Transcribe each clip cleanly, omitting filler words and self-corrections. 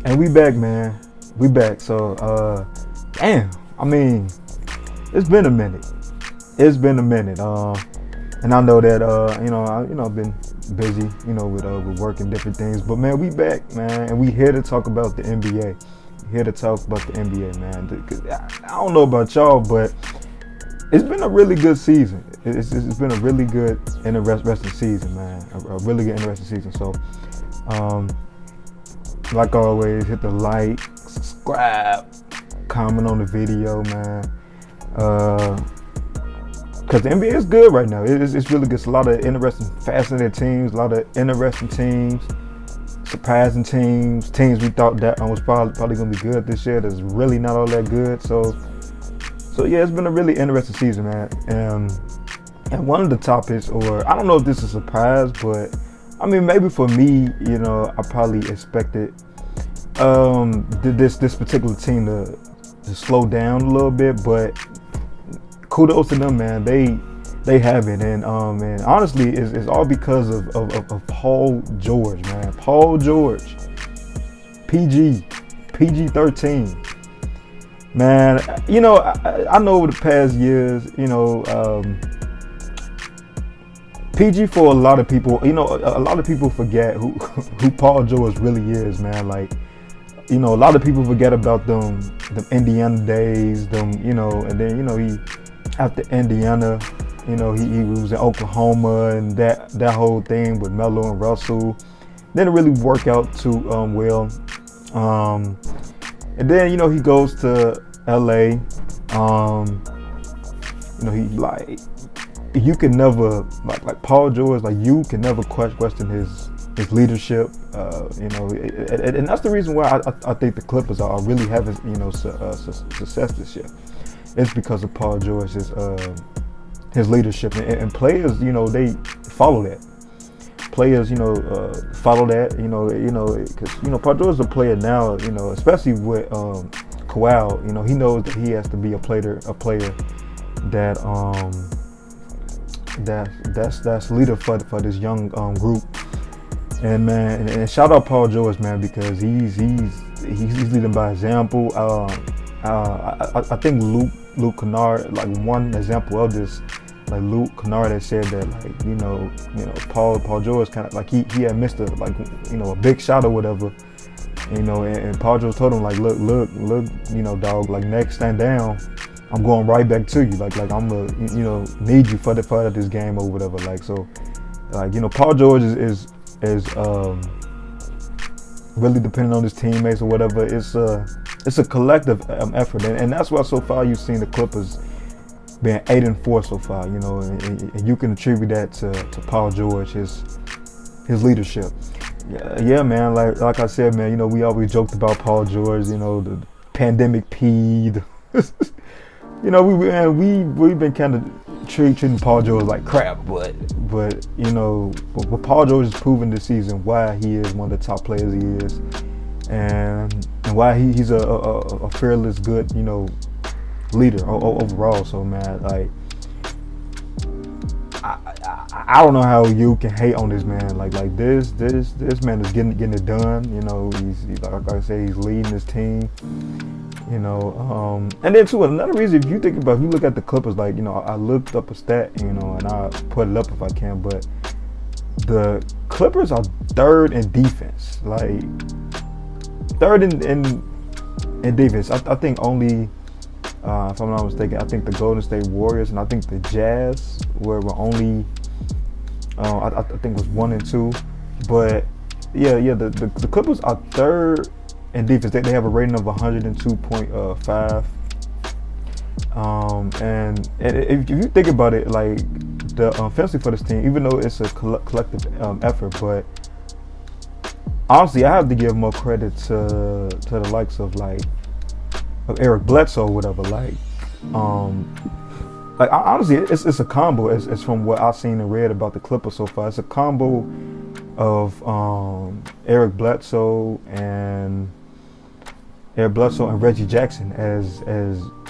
And we back, man. We back. So, damn. I mean, it's been a minute. It's been a minute. And I know that, I've been busy, with work and different things. But man, we back, man, and we here to talk about the NBA. Here to talk about the NBA, man. 'Cause I don't know about y'all, but it's been a really good season. It's been a really good, interesting season, man. A really good, interesting season. So, like always, hit the like, subscribe, comment on the video, man. Because the NBA is good right now. It's really good. It's a lot of interesting, fascinating teams, a lot of interesting teams, surprising teams we thought that was probably going to be good this year that's really not all that good. So yeah, it's been a really interesting season, man. And one of the topics, or I don't know if this is a surprise, but I mean, maybe for me, I probably expected this particular team to slow down a little bit, but kudos to them, man. They haven't, and honestly, it's all because of Paul George, man. Paul George, PG-13, man. I know over the past years, PG for a lot of people, a lot of people forget who Paul George really is, man. Like, a lot of people forget about them Indiana days, and then, he, after Indiana, he was in Oklahoma and that whole thing with Melo and Russell didn't really work out too well. And then, he goes to LA. He like, you can never like Paul George, like you can never question his leadership, and that's the reason why I think the Clippers are really having success this year. It's because of Paul George's his leadership, and players, they follow that. Players, follow that, because Paul George is a player now, especially with Kawhi. He knows that he has to be a player that's leader for this young group. And man, and shout out Paul George, man, because he's leading by example. I think Luke Kennard, like one example of this, like Luke Kennard had said that, like, Paul George kind of like he had missed a big shot or whatever, and Paul George told him, like, look, dog, like, next stand down, I'm going right back to you, like I'm gonna need you for this game or whatever, like. So, like, Paul George is really depending on his teammates or whatever. It's a collective effort, and that's why so far you've seen the Clippers being 8-4 so far, and you can attribute that to Paul George, his leadership. Yeah, man. Like I said, man. We always joked about Paul George. The pandemic P. We've been kind of treating Paul George like crap, but Paul George has proven this season why he is one of the top players he is, and why he's a fearless, good, leader overall. So, man, like, I don't know how you can hate on this man. Like this man is getting it done. He's like I say, he's leading his team. And then too, another reason, if you look at the Clippers, like, I looked up a stat, and I put it up if I can, but the Clippers are third in defense, like third in defense. I think only, if I'm not mistaken, I think the Golden State Warriors and I think the Jazz were only, I think it was 1 and 2, but yeah, the Clippers are third in defense. They have a rating of 102.5. And if you think about it, like, the offensive for this team, even though it's a collective effort, but honestly, I have to give more credit to the likes of Eric Bledsoe or whatever. Like honestly, it's a combo. It's from what I've seen and read about the Clippers so far. It's a combo of Eric Bledsoe and Eric Bledsoe and Reggie Jackson. As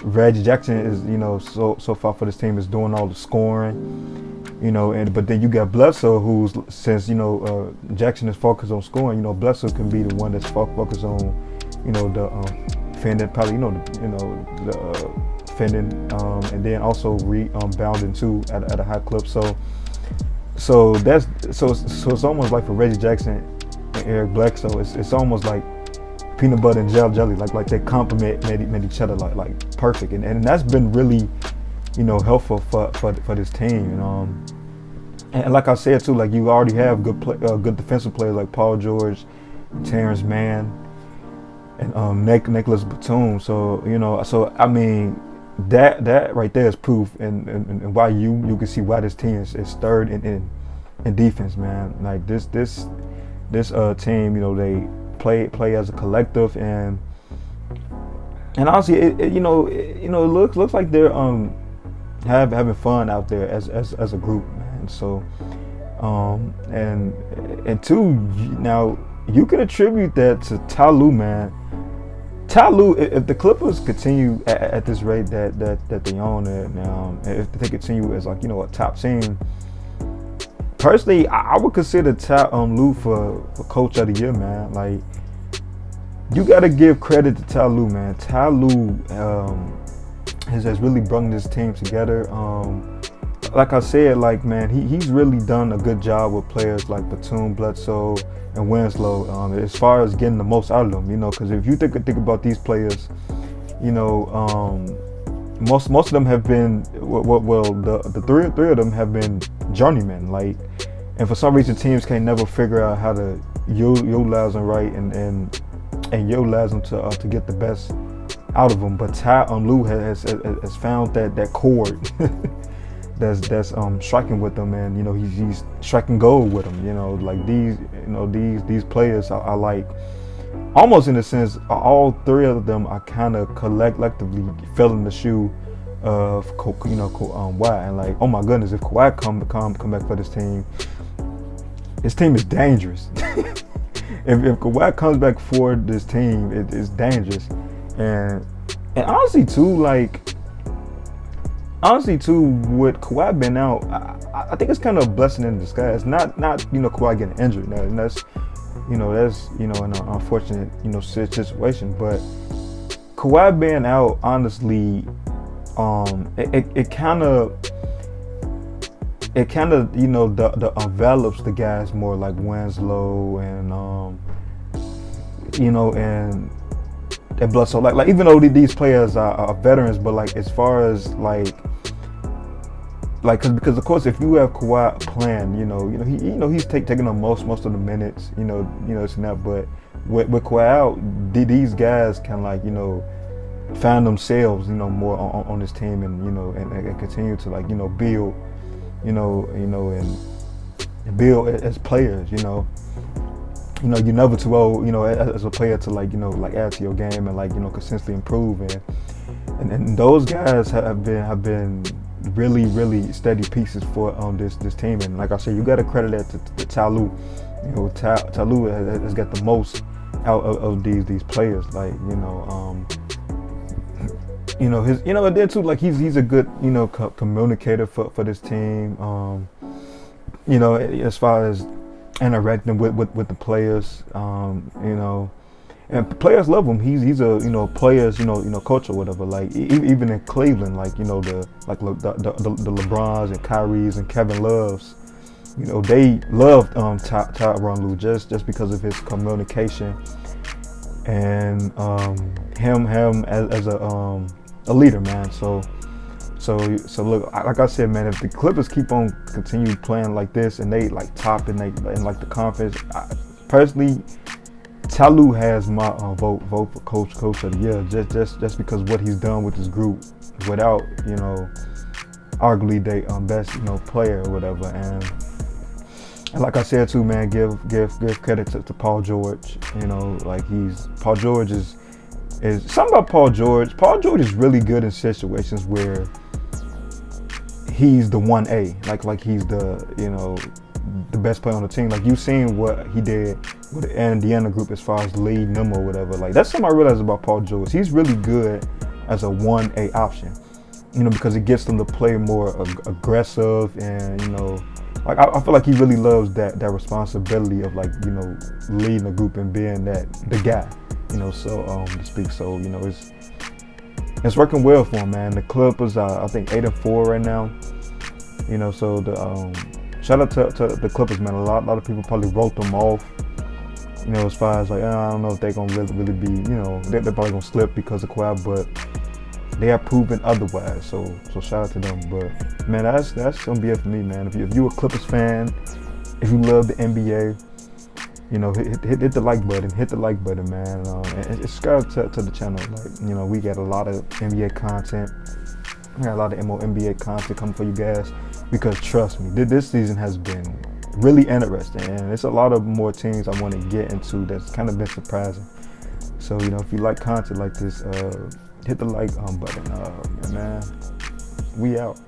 Reggie Jackson is, so far for this team is doing all the scoring, but then you got Bledsoe, who's, since Jackson is focused on scoring, Bledsoe can be the one that's focused on, the fending, probably, the fending, and then also rebounding too at a high clip. So it's almost like for Reggie Jackson and Eric Bledsoe, it's almost like peanut butter and jelly, like they complement each other like perfect, and that's been really, helpful for this team. And like I said too, like you already have good defensive players like Paul George, Terrence Mann, and Nicholas Batum. So I mean, that right there is proof, and why you can see why this team is third in defense, man. Like this team, they play as a collective, and honestly, it looks like they're having fun out there as a group, man. So and two, now you can attribute that to Ty Lue, man. Ty Lue, if the Clippers continue at this rate that they own it now, if they continue as like a top team, personally, I would consider Ty Lue for Coach of the Year, man. Like, you got to give credit to Ty Lue, man. Ty Lue has really brought this team together. Like I said, like, man, he's really done a good job with players like Batum, Bledsoe, and Winslow, as far as getting the most out of them, because if you think about these players, most of them have been, the three of them have been journeymen, like, and for some reason teams can't never figure out how to utilize them right and utilize them to get the best out of them. But Ty Lue has found that chord that's striking with them, and he's striking gold with them. Like these players are like, almost in a sense, all three of them are kind of collectively filling the shoe of Kawhi, and like, oh my goodness, if Kawhi come back for this team is dangerous. if Kawhi comes back for this team, it's dangerous, and honestly too, with Kawhi being out, I think it's kind of a blessing in disguise. Not Kawhi getting injured, and that's an unfortunate situation. But Kawhi being out, honestly, it kind of envelops the guys more, like Winslow and Bledsoe. Like even though these players are veterans, but like as far as like because of course if you have Kawhi playing, he's taking up most of the minutes, it's not. But with Kawhi out, these guys can find themselves, more on this team, and continue to build, and build as players, You're never too old, as a player to add to your game and consistently improve, and those guys have been really, really steady pieces for this team. And like I said, you got to credit that to Ty Lue. Ty Lue has got the most out of these players. His, and then too, he's a good, communicator for this team. As far as interacting with the players, and players love him. He's a players coach or whatever. Like even in Cleveland, the LeBrons and Kyries and Kevin Loves, they loved Tyronn Lue just because of his communication and him as a leader, man. So look, like I said, man, if the Clippers continue playing like this and they top in the conference, personally, Ty Lue has my vote for coach of the year, just because what he's done with this group, without arguably they best player or whatever, and like I said too, man, give credit to Paul George. Paul George is something about Paul George. Paul George is really good in situations where he's the 1A, like he's the best player on the team. Like, you seen what he did with the Indiana group as far as leading them or whatever. Like, that's something I realized about Paul George. He's really good as a 1A option, you know, because it gets them to play more aggressive, and, you know, like, I feel like he really loves that responsibility of, like, you know, leading a group and being the guy, you know, so to speak. So, you know, it's working well for him, man. The Clippers are, I think, 8-4 right now, you know. So the shout out to the Clippers, man. A lot of people probably wrote them off, you know, as far as like, I don't know if they're gonna really be, you know, they're probably gonna slip because of Kawhi, but they have proven otherwise. So shout out to them. But man, that's gonna be it for me, man. If you a Clippers fan, if you love the NBA, you know, hit the like button, man. And subscribe to the channel. Like, you know, we got a lot of NBA content. We got a lot of more NBA content coming for you guys, because trust me, this season has been really interesting, and there's a lot of more teams I want to get into that's kind of been surprising. So, you know, if you like content like this, hit the like button, and man, we out.